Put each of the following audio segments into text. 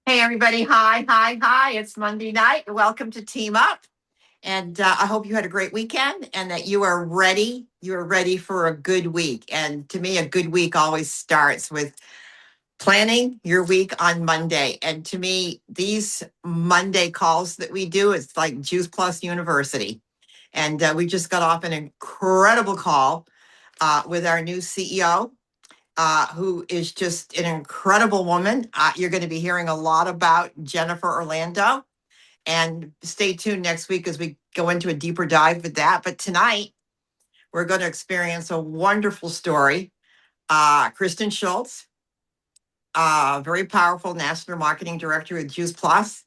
Hey, everybody. Hi, hi, hi. It's Monday night. Welcome to Team Up. And I hope you had a great weekend and that you are ready. You are ready for a good week. And to me, a good week always starts with planning your week on Monday. And to me, these Monday calls that we do, it's like Juice Plus University. And we just got off an incredible call with our new CEO, who is just an incredible woman. You're going to be hearing a lot about Jennifer Orlando. And stay tuned next week as we go into a deeper dive with that. But tonight, we're going to experience a wonderful story. Kristen Schultz, very powerful national marketing director with Juice Plus,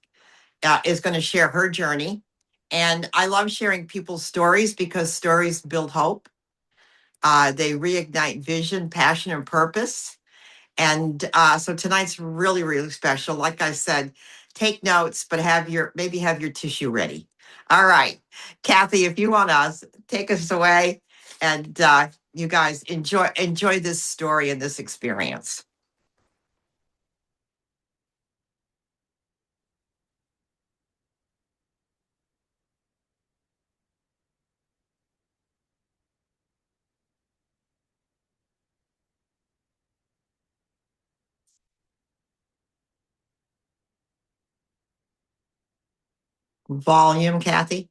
is going to share her journey. And I love sharing people's stories because stories build hope. They reignite vision, passion, and purpose. And so tonight's really, really special. Like I said, take notes, but maybe have your tissue ready. All right, Kathy, if you want to take us away, and you guys enjoy this story and this experience. Volume, Kathy.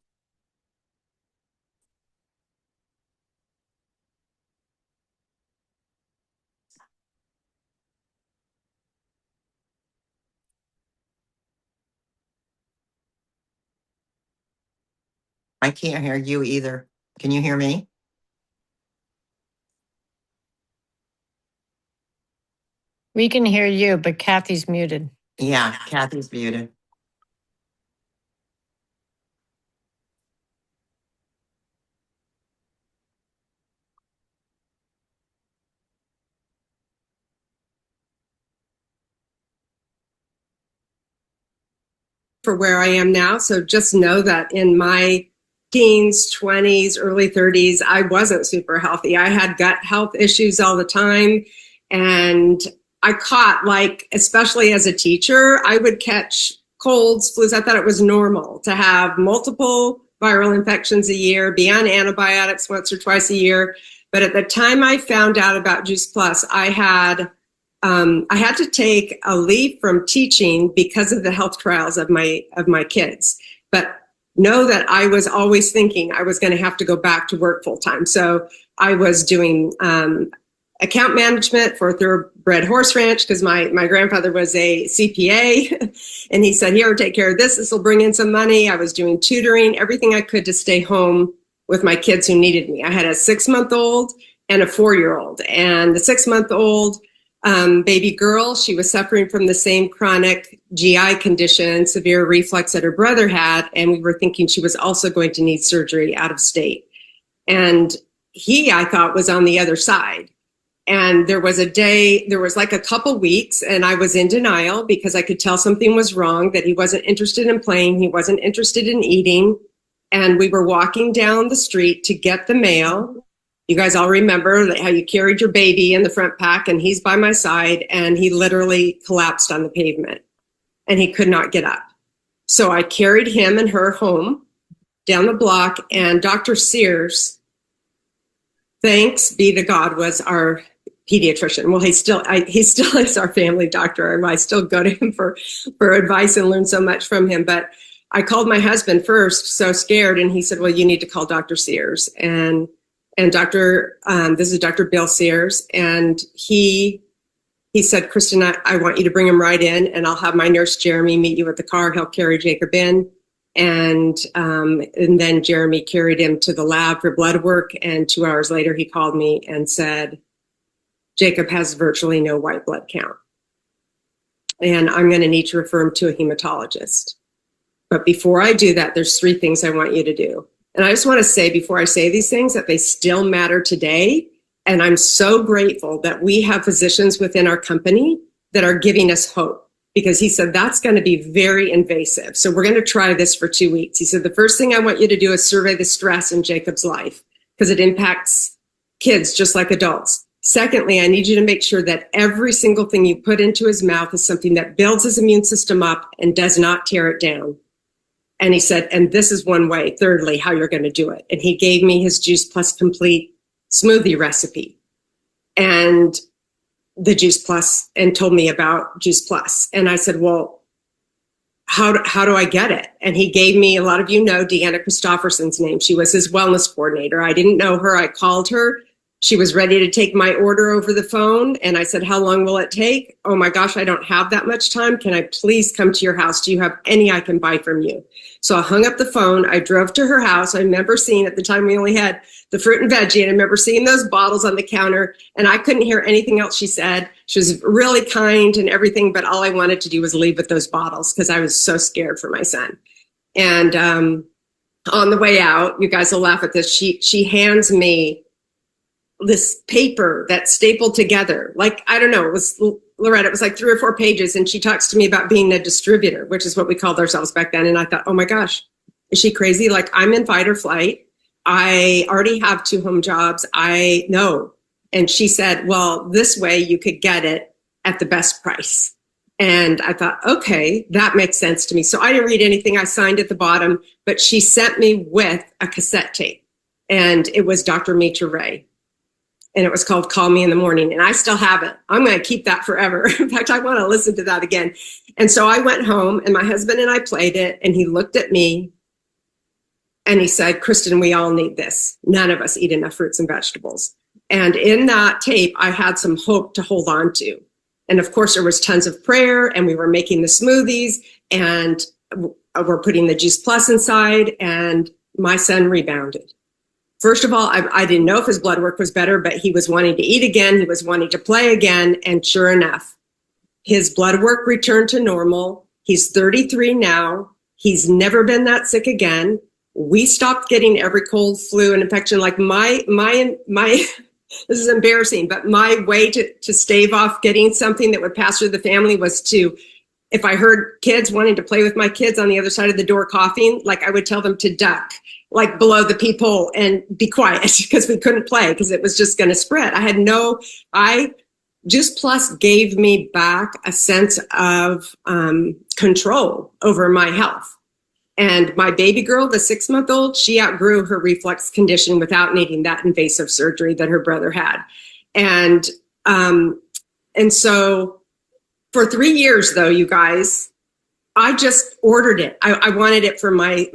I can't hear you either. Can you hear me? We can hear you, but Kathy's muted. Yeah, Kathy's muted. For where I am now. So just know that in my teens, 20s, early 30s, I wasn't super healthy. I had gut health issues all the time. And I caught, like, especially as a teacher, I would catch colds, flus. I thought it was normal to have multiple viral infections a year, be on antibiotics once or twice a year. But at the time I found out about Juice Plus, I had to take a leave from teaching because of the health trials of my kids. But know that I was always thinking I was going to have to go back to work full time. So I was doing account management for a thoroughbred horse ranch because my grandfather was a CPA, and he said, "Here, take care of this. This will bring in some money." I was doing tutoring, everything I could to stay home with my kids who needed me. I had a 6-month-old and a 4-year-old, and the 6-month-old baby girl, she was suffering from the same chronic GI condition, severe reflux that her brother had, and we were thinking she was also going to need surgery out of state. And he, I thought, was on the other side. And there was like a couple weeks, and I was in denial because I could tell something was wrong, that he wasn't interested in playing, he wasn't interested in eating. And we were walking down the street to get the mail. You guys all remember how you carried your baby in the front pack, and he's by my side, and he literally collapsed on the pavement and he could not get up. So I carried him and her home down the block, and Dr. Sears, thanks be to God, was our pediatrician. Well, he still is our family doctor, and I still go to him for advice and learn so much from him. But I called my husband first, so scared, and he said, "Well, you need to call Dr. Sears." And this is Dr. Bill Sears, and he said, "Kristen, I want you to bring him right in, and I'll have my nurse Jeremy meet you at the car. He'll carry Jacob in." And then Jeremy carried him to the lab for blood work, and 2 hours later he called me and said, "Jacob has virtually no white blood count, and I'm going to need to refer him to a hematologist. But before I do that, there's 3 things I want you to do." And I just want to say, before I say these things, that they still matter today. And I'm so grateful that we have physicians within our company that are giving us hope, because he said, "That's going to be very invasive. So we're going to try this for 2 weeks." He said, "The first thing I want you to do is survey the stress in Jacob's life, because it impacts kids just like adults. Secondly, I need you to make sure that every single thing you put into his mouth is something that builds his immune system up and does not tear it down. And he said, and this is one way, thirdly, how you're going to do it. And he gave me his Juice Plus Complete smoothie recipe and the Juice Plus, and told me about Juice Plus. And I said, well, how do I get it? And he gave me, a lot of you know Deanna Christofferson's name. She was his wellness coordinator. I didn't know her. I called her. She was ready to take my order over the phone. And I said, how long will it take? Oh my gosh, I don't have that much time. Can I please come to your house? Do you have any I can buy from you? So I hung up the phone. I drove to her house. I remember seeing, at the time we only had the fruit and veggie, and I remember seeing those bottles on the counter, and I couldn't hear anything else she said. She was really kind and everything, but all I wanted to do was leave with those bottles because I was so scared for my son. And on the way out, you guys will laugh at this, she hands me this paper that's stapled together. Like, I don't know, it was, Loretta, it was like 3 or 4 pages. And she talks to me about being a distributor, which is what we called ourselves back then. And I thought, oh my gosh, is she crazy? Like, I'm in fight or flight. I already have 2 home jobs. I know. And she said, well, this way you could get it at the best price. And I thought, okay, that makes sense to me. So I didn't read anything. I signed at the bottom, but she sent me with a cassette tape, and it was Dr. Mitra Ray. And it was called Call Me in the Morning. And I still have it. I'm going to keep that forever. In fact, I want to listen to that again. And so I went home, and my husband and I played it, and he looked at me and he said, Kristen, we all need this. None of us eat enough fruits and vegetables. And in that tape, I had some hope to hold on to. And of course, there was tons of prayer, and we were making the smoothies, and we're putting the Juice Plus inside, and my son rebounded. First of all, I didn't know if his blood work was better, but he was wanting to eat again. He was wanting to play again. And sure enough, his blood work returned to normal. He's 33 now. He's never been that sick again. We stopped getting every cold, flu, and infection. Like my this is embarrassing, but my way to stave off getting something that would pass through the family was to, if I heard kids wanting to play with my kids on the other side of the door coughing, like I would tell them to duck, like below the peephole, and be quiet, because we couldn't play because it was just going to spread. Juice Plus gave me back a sense of control over my health. And my baby girl, the 6-month-old, she outgrew her reflux condition without needing that invasive surgery that her brother had. And so for 3 years, though, you guys, I just ordered it. I wanted it for my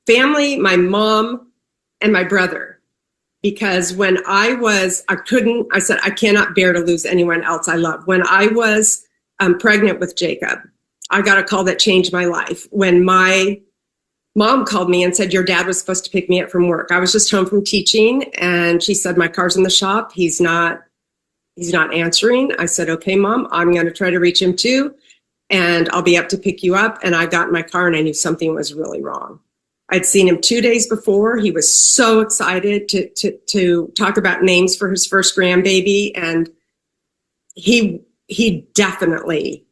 family, my mom, and my brother. Because when I said, I cannot bear to lose anyone else I love. When I was pregnant with Jacob, I got a call that changed my life. When my mom called me and said, your dad was supposed to pick me up from work. I was just home from teaching, and she said, my car's in the shop. He's not answering. I said, okay, Mom, I'm going to try to reach him too, and I'll be up to pick you up. And I got in my car, and I knew something was really wrong. I'd seen him 2 days before. He was so excited to talk about names for his first grandbaby. And he definitely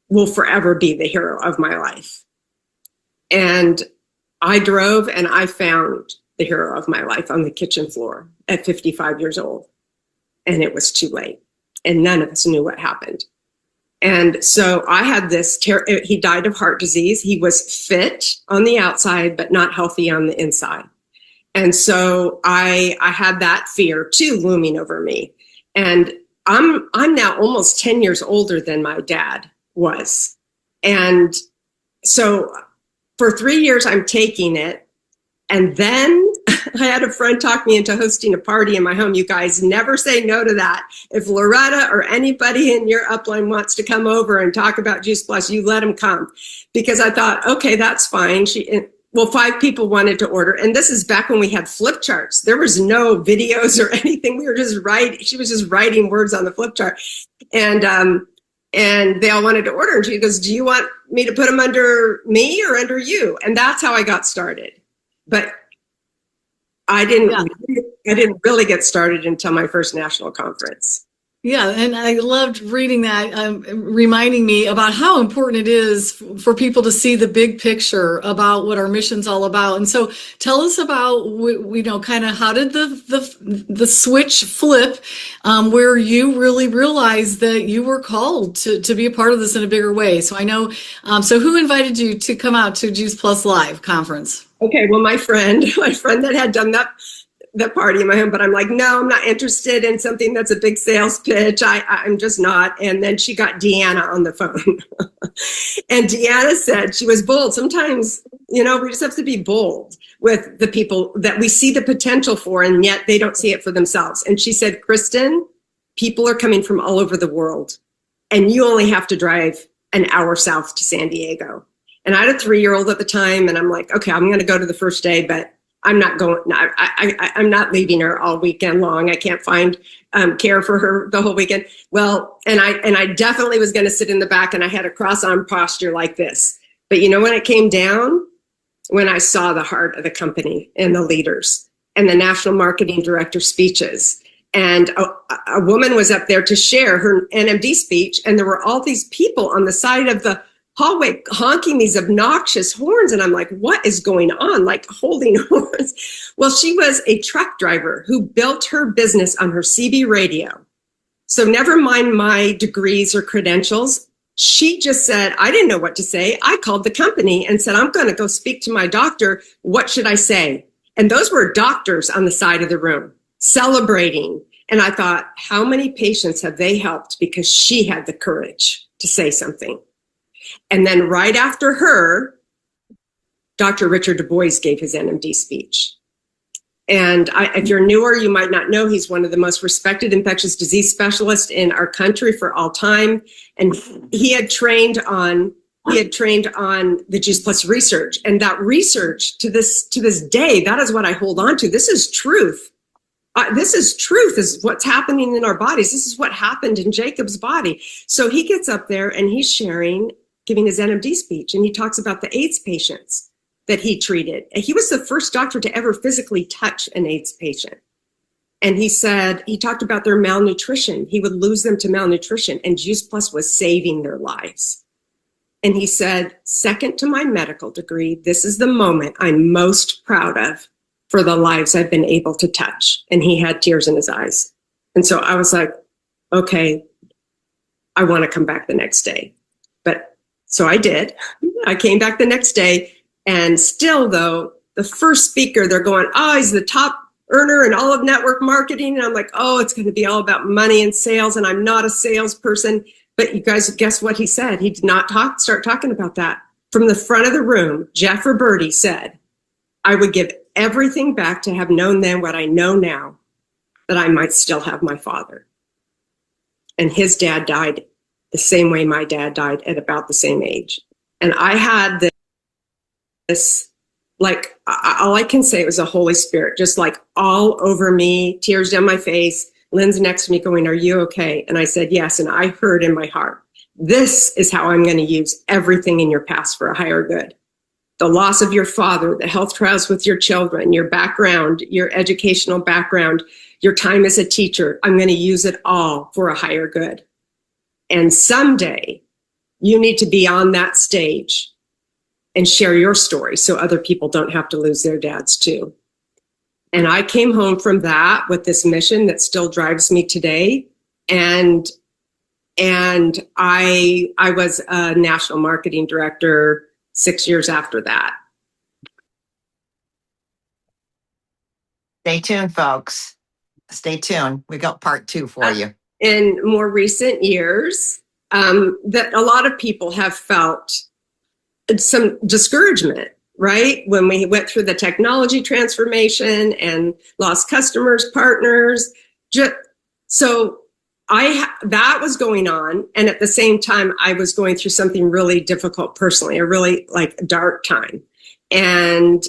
will forever be the hero of my life. And I drove, and I found the hero of my life on the kitchen floor at 55 years old. And it was too late. And none of us knew what happened. And so I had this, he died of heart disease. He was fit on the outside, but not healthy on the inside. And so I had that fear too looming over me. And I'm now almost 10 years older than my dad was. And so for 3 years, I'm taking it. And then I had a friend talk me into hosting a party in my home. You guys never say no to that. If Loretta or anybody in your upline wants to come over and talk about Juice Plus, you let them come. Because I thought, okay, that's fine. 5 people wanted to order. And this is back when we had flip charts. There was no videos or anything. We were just writing. She was just writing words on the flip chart. And they all wanted to order. And she goes, do you want me to put them under me or under you? And that's how I got started. But I didn't really get started until my first national conference. Yeah, and I loved reading that, reminding me about how important it is for people to see the big picture about what our mission's all about. And so, tell us about, kind of how did the switch flip, where you really realized that you were called to be a part of this in a bigger way. So I know. So who invited you to come out to Juice Plus Live conference? Okay, well, my friend that had done that party in my home, but I'm like, no, I'm not interested in something that's a big sales pitch. I'm just not. And then she got Deanna on the phone. And Deanna said, she was bold. Sometimes, we just have to be bold with the people that we see the potential for, and yet they don't see it for themselves. And she said, Kristen, people are coming from all over the world, and you only have to drive an hour south to San Diego. And I had a 3-year-old at the time, and I'm like, okay, I'm going to go to the first day, but I'm not going. I'm not leaving her all weekend long. I can't find care for her the whole weekend. Well, and I definitely was going to sit in the back, and I had a cross-arm posture like this. But when it came down, when I saw the heart of the company and the leaders and the national marketing director speeches, and a woman was up there to share her NMD speech, and there were all these people on the side of the hallway honking these obnoxious horns. And I'm like, what is going on? Like holding horns. Well, she was a truck driver who built her business on her CB radio. So never mind my degrees or credentials. She just said, I didn't know what to say. I called the company and said, I'm going to go speak to my doctor. What should I say? And those were doctors on the side of the room celebrating. And I thought, how many patients have they helped because she had the courage to say something? And then right after her, Dr. Richard Du Bois gave his NMD speech. And if you're newer, you might not know he's one of the most respected infectious disease specialists in our country for all time. And he had trained on the Juice Plus research. And that research to this day, that is what I hold on to. This is truth. This is what's happening in our bodies. This is what happened in Jacob's body. So he gets up there and he's giving his NMD speech, and he talks about the AIDS patients that he treated. And he was the first doctor to ever physically touch an AIDS patient. And he talked about their malnutrition. He would lose them to malnutrition, and Juice Plus was saving their lives. And he said, second to my medical degree, this is the moment I'm most proud of for the lives I've been able to touch. And he had tears in his eyes. And so I was like, okay, I want to come back the next day. So I did. I came back the next day, and still, though, the first speaker, they're going, oh, he's the top earner in all of network marketing. And I'm like, oh, it's going to be all about money and sales, and I'm not a salesperson. But you guys, guess what he said? He did not start talking about that. From the front of the room, Jeff Roberti said, I would give everything back to have known then what I know now, that I might still have my father. And his dad died the same way my dad died at about the same age. And I had this, like, all I can say, it was the Holy Spirit, just like all over me, tears down my face. Lynn's next to me going, are you okay? And I said, yes. And I heard in my heart, this is how I'm going to use everything in your past for a higher good. The loss of your father, the health trials with your children, your background, your educational background, your time as a teacher, I'm going to use it all for a higher good. And someday you need to be on that stage and share your story so other people don't have to lose their dads too. And I came home from that with this mission that still drives me today. And I was a national marketing director 6 years after that. Stay tuned, folks. Stay tuned. We got part 2 for you. In more recent years, that a lot of people have felt some discouragement, right? When we went through the technology transformation and lost customers, partners. So that was going on. And at the same time, I was going through something really difficult personally, a really dark time. And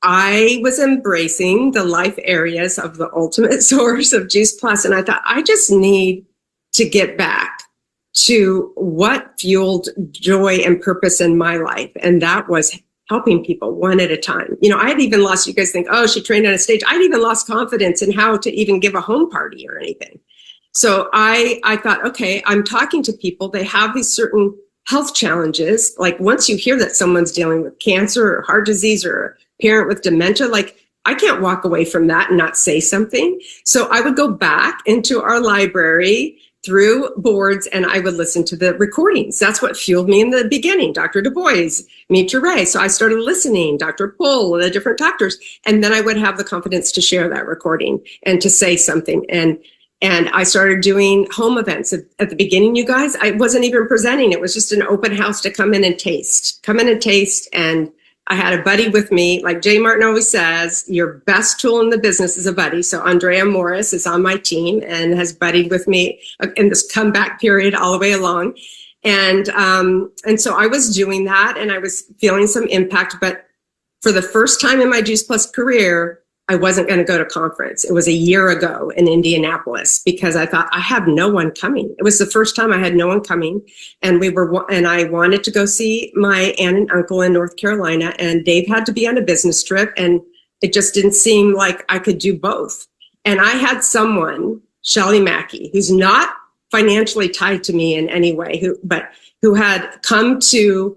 I was embracing the life areas of the ultimate source of Juice Plus. And I thought, I just need to get back to what fueled joy and purpose in my life. And that was helping people one at a time. I had even lost, you guys think, oh, she trained on a stage. I'd even lost confidence in how to even give a home party or anything. So I thought, okay, I'm talking to people. They have these certain health challenges. Like once you hear that someone's dealing with cancer or heart disease or a parent with dementia, like I can't walk away from that and not say something. So I would go back into our library through boards and I would listen to the recordings. That's what fueled me in the beginning. Dr. Du Bois, Mitra Ray. So I started listening, Dr. Pohl, the different doctors, and then I would have the confidence to share that recording and to say something. And I started doing home events. At the beginning, you guys, I wasn't even presenting. It was just an open house to come in and taste. And I had a buddy with me. Like Jay Martin always says, your best tool in the business is a buddy. So Andrea Morris is on my team and has buddied with me in this comeback period all the way along. And so I was doing that and I was feeling some impact. But for the first time in my Juice Plus career, I wasn't going to go to conference. It was a year ago in Indianapolis because I thought I have no one coming. It was the first time I had no one coming, and I wanted to go see my aunt and uncle in North Carolina, and Dave had to be on a business trip, and it just didn't seem like I could do both. And I had someone, Shelly Mackey, who's not financially tied to me in any way, who had come to.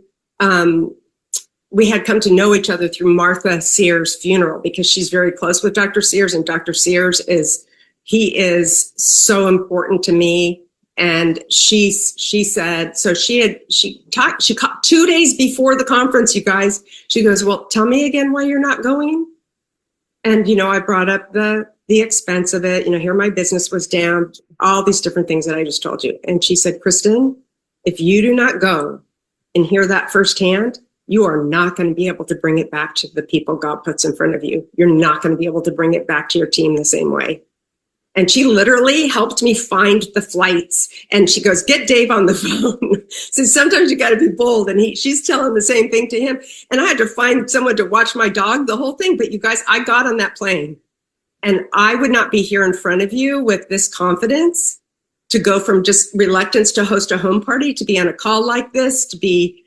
We had come to know each other through Martha Sears' funeral because she's very close with Dr. Sears, and Dr. Sears is so important to me. And she said, so she called 2 days before the conference, you guys, she goes, well, tell me again why you're not going. And, I brought up the expense of it, here my business was down, all these different things that I just told you. And she said, Kristen, if you do not go and hear that firsthand, you are not going to be able to bring it back to the people God puts in front of you. You're not going to be able to bring it back to your team the same way. And she literally helped me find the flights. And she goes, get Dave on the phone. So sometimes you got to be bold. And she's telling the same thing to him. And I had to find someone to watch my dog, the whole thing. But you guys, I got on that plane. And I would not be here in front of you with this confidence to go from just reluctance to host a home party, to be on a call like this, to be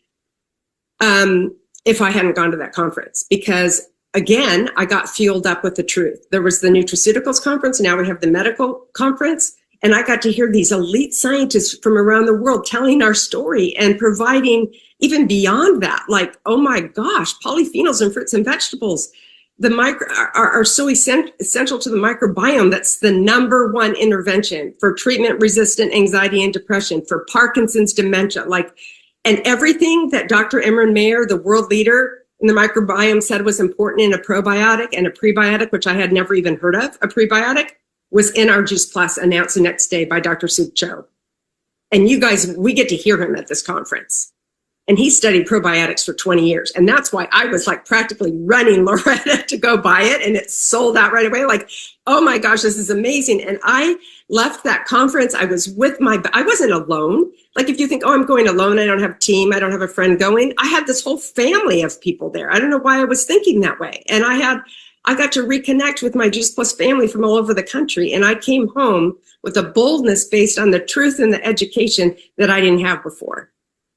if I hadn't gone to that conference, because again, I got fueled up with the truth. There was the nutraceuticals conference. Now we have the medical conference. And I got to hear these elite scientists from around the world telling our story and providing even beyond that, like, oh my gosh, polyphenols in fruits and vegetables, are so essential to the microbiome. That's the number one intervention for treatment resistant anxiety and depression, for Parkinson's, dementia, and everything that Dr. Imran Mayer, the world leader in the microbiome, said was important in a probiotic and a prebiotic, which I had never even heard of, a prebiotic, was in our Juice Plus, announced the next day by Dr. Suk Cho. And you guys, we get to hear him at this conference. And he studied probiotics for 20 years. And that's why I was practically running Loretta to go buy it. And it sold out right away. Oh my gosh, this is amazing. And I left that conference. I was I wasn't alone. If you think, oh, I'm going alone, I don't have a team, I don't have a friend going. I had this whole family of people there. I don't know why I was thinking that way. And I got to reconnect with my Juice Plus family from all over the country. And I came home with a boldness based on the truth and the education that I didn't have before.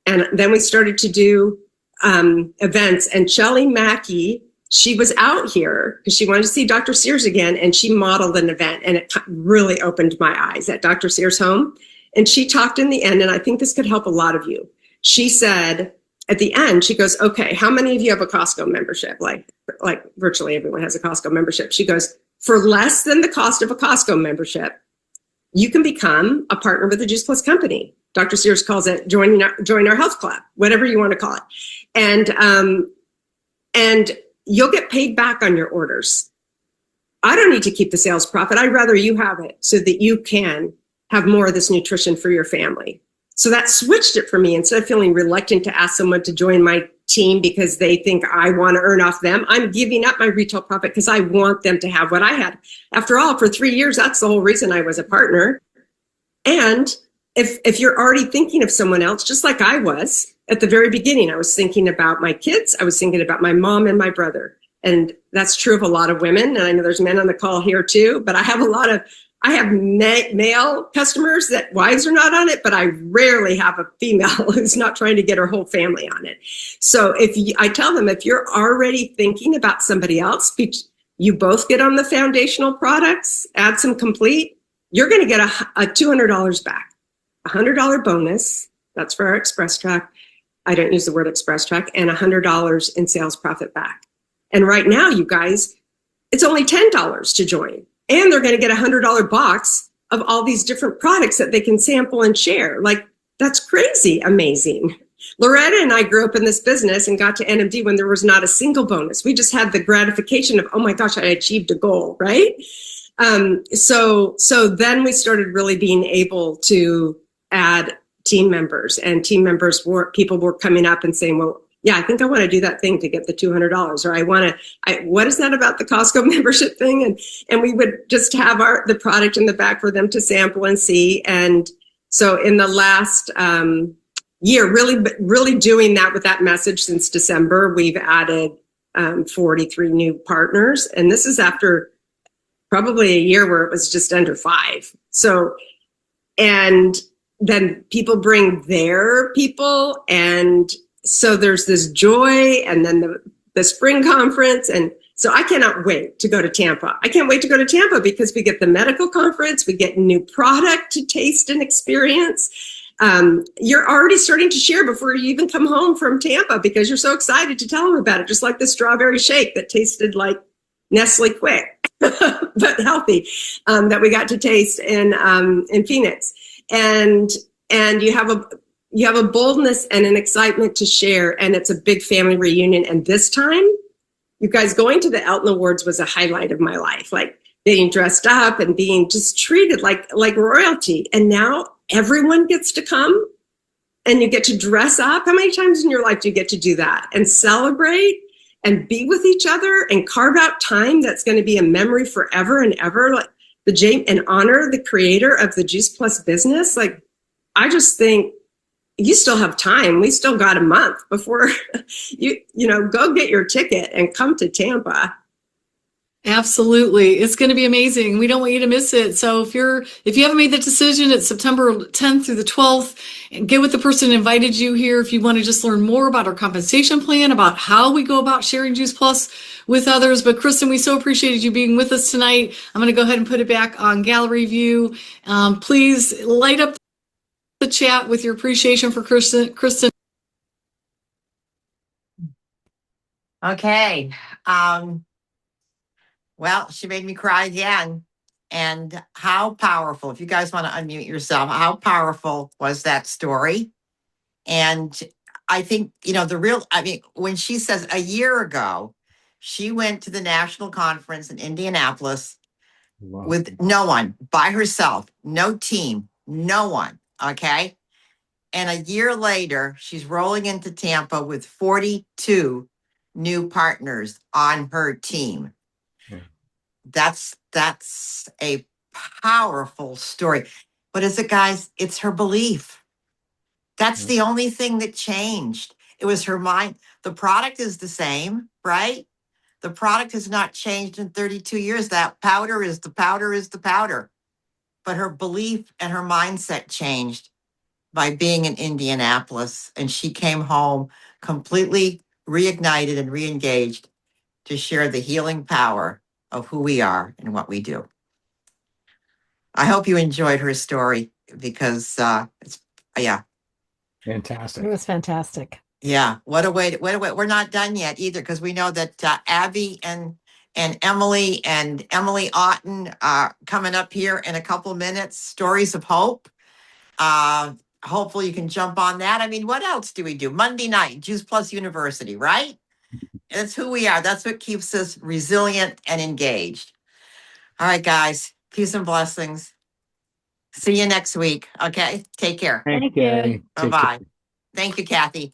And then we started to do events. And Shelly Mackey, she was out here because she wanted to see Dr. Sears again. And she modeled an event. And it really opened my eyes at Dr. Sears' home. And she talked in the end, and I think this could help a lot of you. She said at the end, she goes, okay, how many of you have a Costco membership? Like virtually everyone has a Costco membership. She goes, for less than the cost of a Costco membership, you can become a partner with the Juice Plus company. Dr. Sears calls it join our health club, whatever you want to call it. And you'll get paid back on your orders. I don't need to keep the sales profit. I'd rather you have it so that you can have more of this nutrition for your family. So that switched it for me. Instead of feeling reluctant to ask someone to join my team because they think I want to earn off them, I'm giving up my retail profit because I want them to have what I had. After all, for 3 years, that's the whole reason I was a partner. And if you're already thinking of someone else, just like I was at the very beginning, I was thinking about my kids. I was thinking about my mom and my brother. And that's true of a lot of women. And I know there's men on the call here too, but I have male customers that wives are not on it, but I rarely have a female who's not trying to get her whole family on it. So I tell them, if you're already thinking about somebody else, you both get on the foundational products, add some complete, you're going to get a $200 back, $100 bonus. That's for our express track. I don't use the word express track, and $100 in sales profit back. And right now, you guys, it's only $10 to join. And they're going to get a $100 box of all these different products that they can sample and share. Like, that's crazy amazing. Loretta and I grew up in this business and got to NMD when there was not a single bonus. We just had the gratification of, oh my gosh, I achieved a goal, right? So then we started really being able to add team members, and people were coming up and saying, well, yeah, I think I want to do that thing to get the $200, or what is that about the Costco membership thing? And we would just have the product in the back for them to sample and see. And so in the last year, really doing that with that message since December, we've added 43 new partners. And this is after probably a year where it was just under 5. So, and then people bring their people, and so there's this joy, and then the spring conference. And so I cannot wait to go to Tampa. I can't wait to go to Tampa because we get the medical conference, we get new product to taste and experience. You're already starting to share before you even come home from Tampa because you're so excited to tell them about it, just like the strawberry shake that tasted like Nestle Quick, but healthy, that we got to taste in Phoenix. And you have a boldness and an excitement to share, and it's a big family reunion. And this time, you guys, going to the Elton Awards was a highlight of my life, like being dressed up and being just treated like royalty. And now everyone gets to come and you get to dress up. How many times in your life do you get to do that and celebrate and be with each other and carve out time that's going to be a memory forever and ever? Like and honor the creator of the Juice Plus business. Like, I just think you still have time. We still got a month before you go get your ticket and come to Tampa. Absolutely. It's going to be amazing. We don't want you to miss it. So if you haven't made that decision, it's September 10th through the 12th, and get with the person who invited you here. If you want to just learn more about our compensation plan, about how we go about sharing Juice Plus with others. But Kristen, we so appreciated you being with us tonight. I'm going to go ahead and put it back on gallery view. Please light up the chat with your appreciation for Kristen. Okay. Well, she made me cry again. And how powerful, if you guys want to unmute yourself, how powerful was that story? And I think, when she says a year ago, she went to the national conference in Indianapolis with no one, by herself, no team, no one. Okay. And a year later, she's rolling into Tampa with 42 new partners on her team. That's a powerful story. What is it, guys? It's her belief. That's the only thing that changed. It was her mind. The product is the same, right? The product has not changed in 32 years. That powder is the powder. But her belief and her mindset changed by being in Indianapolis. And she came home completely reignited and reengaged to share the healing power of who we are and what we do. I hope you enjoyed her story because Fantastic. It was fantastic. Yeah. What a way. We're not done yet either, because we know that Abby and Emily Otten are coming up here in a couple of minutes. Stories of hope. Hopefully you can jump on that. I mean, what else do we do? Monday night, Juice Plus University, right? That's who we are. That's what keeps us resilient and engaged. All right, guys. Peace and blessings. See you next week. Okay. Take care. Thank you. Bye-bye. Thank you, Kathy.